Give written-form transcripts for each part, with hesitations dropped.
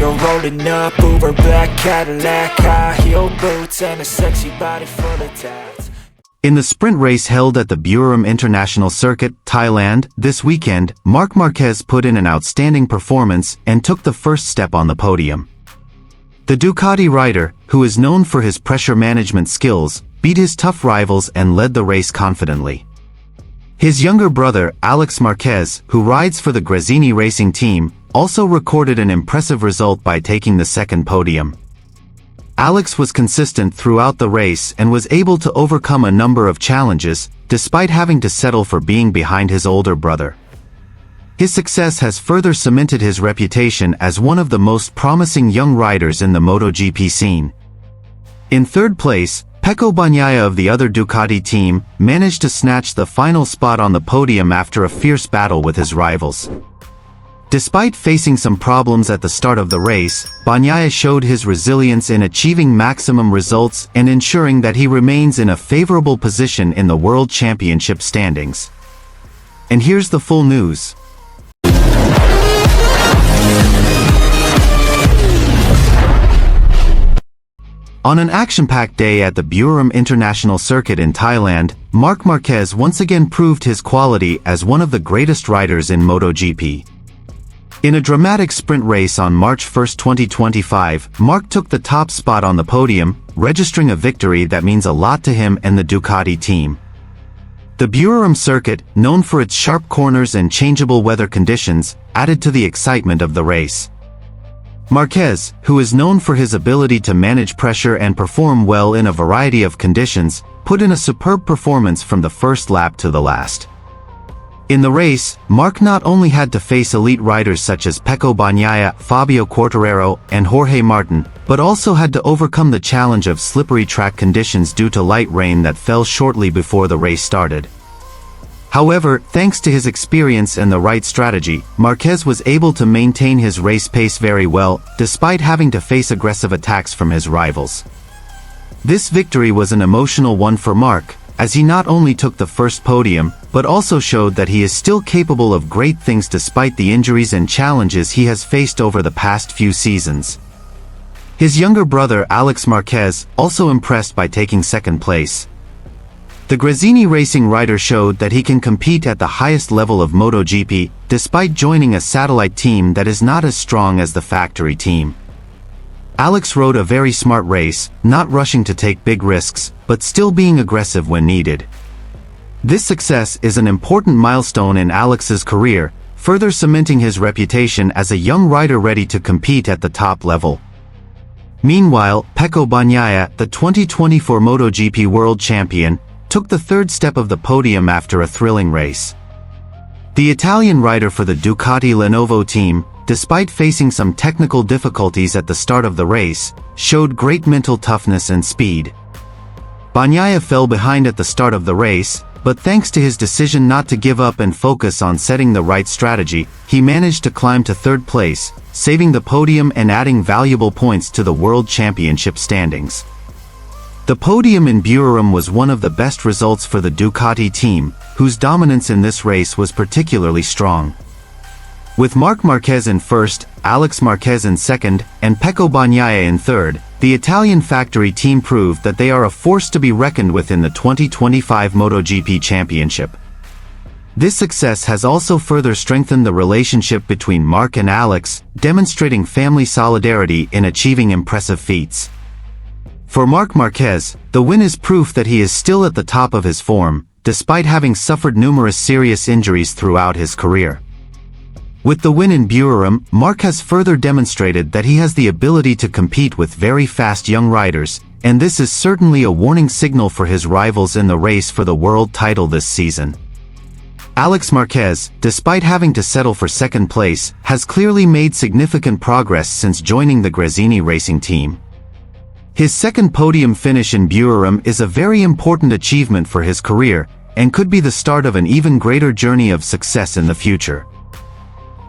you're rolling up, Uber black Cadillac, high heel boots, and a sexy body full of tats. In the sprint race held at the Buriram International Circuit, Thailand, this weekend, Marc Marquez put in an outstanding performance and took the first step on the podium. The Ducati rider, who is known for his pressure management skills, beat his tough rivals and led the race confidently. His younger brother, Alex Marquez, who rides for the Gresini racing team, also recorded an impressive result by taking the second podium. Alex was consistent throughout the race and was able to overcome a number of challenges, despite having to settle for being behind his older brother. His success has further cemented his reputation as one of the most promising young riders in the MotoGP scene. In third place, Pecco Bagnaia of the other Ducati team managed to snatch the final spot on the podium after a fierce battle with his rivals. Despite facing some problems at the start of the race, Bagnaia showed his resilience in achieving maximum results and ensuring that he remains in a favorable position in the World Championship standings. And here's the full news. On an action-packed day at the Buriram International Circuit in Thailand, Marc Marquez once again proved his quality as one of the greatest riders in MotoGP. In a dramatic sprint race on March 1, 2025, Marc took the top spot on the podium, registering a victory that means a lot to him and the Ducati team. The Buriram circuit, known for its sharp corners and changeable weather conditions, added to the excitement of the race. Marquez, who is known for his ability to manage pressure and perform well in a variety of conditions, put in a superb performance from the first lap to the last. In the race, Marc not only had to face elite riders such as Pecco Bagnaia, Fabio Quartararo, and Jorge Martin, but also had to overcome the challenge of slippery track conditions due to light rain that fell shortly before the race started. However, thanks to his experience and the right strategy, Marquez was able to maintain his race pace very well, despite having to face aggressive attacks from his rivals. This victory was an emotional one for Marc, as he not only took the first podium, but also showed that he is still capable of great things despite the injuries and challenges he has faced over the past few seasons. His younger brother Alex Marquez also impressed by taking second place. The Gresini racing rider showed that he can compete at the highest level of MotoGP, despite joining a satellite team that is not as strong as the factory team. Alex rode a very smart race, not rushing to take big risks, but still being aggressive when needed. This success is an important milestone in Alex's career, further cementing his reputation as a young rider ready to compete at the top level. Meanwhile, Pecco Bagnaia, the 2024 MotoGP World Champion, took the third step of the podium after a thrilling race. The Italian rider for the Ducati Lenovo team, despite facing some technical difficulties at the start of the race, showed great mental toughness and speed. Bagnaia fell behind at the start of the race, but thanks to his decision not to give up and focus on setting the right strategy, he managed to climb to third place, saving the podium and adding valuable points to the World Championship standings. The podium in Buriram was one of the best results for the Ducati team, whose dominance in this race was particularly strong. With Marc Marquez in first, Alex Marquez in second, and Pecco Bagnaia in third, the Italian factory team proved that they are a force to be reckoned with in the 2025 MotoGP Championship. This success has also further strengthened the relationship between Marc and Alex, demonstrating family solidarity in achieving impressive feats. For Marc Marquez, the win is proof that he is still at the top of his form, despite having suffered numerous serious injuries throughout his career. With the win in Buriram, Marc has further demonstrated that he has the ability to compete with very fast young riders, and this is certainly a warning signal for his rivals in the race for the world title this season. Alex Marquez, despite having to settle for second place, has clearly made significant progress since joining the Gresini racing team. His second podium finish in Buriram is a very important achievement for his career, and could be the start of an even greater journey of success in the future.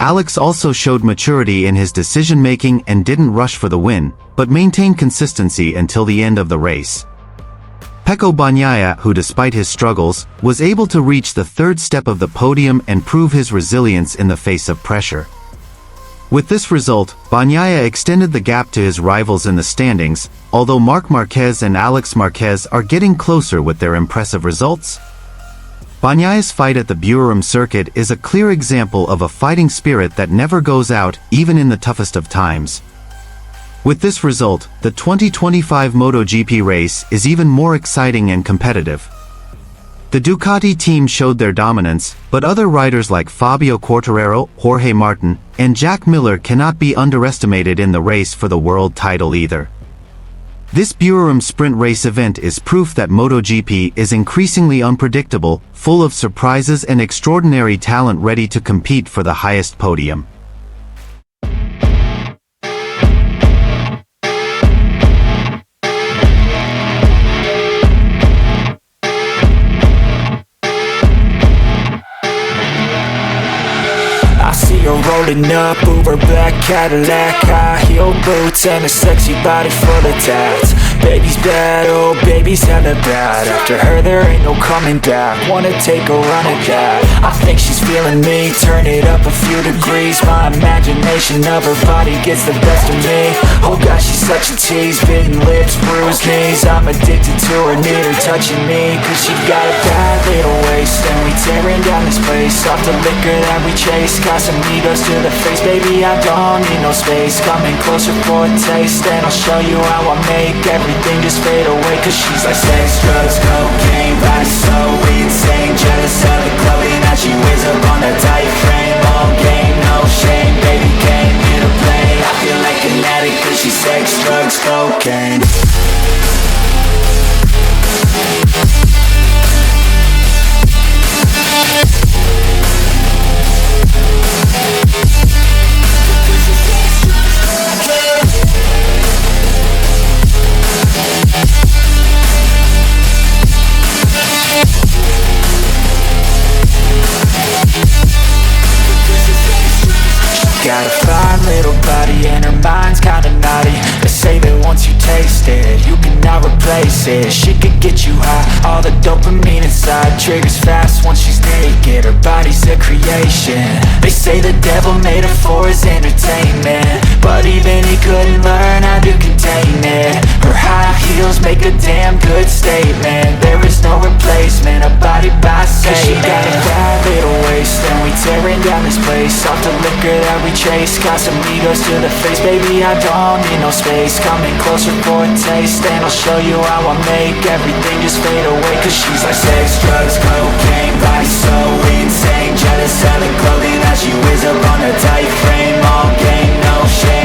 Alex also showed maturity in his decision-making and didn't rush for the win, but maintained consistency until the end of the race. Pecco Bagnaia, who despite his struggles, was able to reach the third step of the podium and prove his resilience in the face of pressure. With this result, Bagnaia extended the gap to his rivals in the standings, although Marc Marquez and Alex Marquez are getting closer with their impressive results. Bagnaia's fight at the Buriram circuit is a clear example of a fighting spirit that never goes out, even in the toughest of times. With this result, the 2025 MotoGP race is even more exciting and competitive. The Ducati team showed their dominance, but other riders like Fabio Quartararo, Jorge Martin, and Jack Miller cannot be underestimated in the race for the world title either. This Buriram sprint race event is proof that MotoGP is increasingly unpredictable, full of surprises and extraordinary talent ready to compete for the highest podium. Rolling up, Uber black Cadillac, high heel boots and a sexy body full of tats. Baby's bad, oh baby's hella bad. After her there ain't no coming back. Wanna take a run at that. I think she's feeling me, turn it up a few degrees. My imagination of her body gets the best of me. Oh gosh, she's such a tease, bitten lips, bruised knees. I'm addicted to her, need her touching me, cause she got a bad little waist. And we tearing down this place, off the liquor that we chase. Got some egos to the face, baby, I don't need no space. Coming closer for a taste, and I'll show you how I make everything just fade away. Cause she's like sex, drugs, cocaine, body so insane. Jealous of the clothing that she wears up on that tight frame. All game, no shame, baby came here to play. I feel like an addict cause she's sex, drugs, cocaine. Got a fine little body and her mind's kinda naughty. They say that once you taste it, you cannot replace it. She could get you high, all the dopamine inside triggers fast once she's naked. Her body's a creation. They say the devil made her for his entertainment, but even he couldn't learn how to contain it. Her high heels make a damn good statement. There is no replacement, a body by Satan. Cause she got a bad little waist, and we tearing down this place, off the liquor that we chase. Got some egos to the face, baby, I don't need no space. Coming closer for a taste, and I'll show you how I make everything just fade away. Cause she's like sex, drugs, cocaine, body so insane. Jealous of the clothing that she wears up on her tight frame. All game, no shame,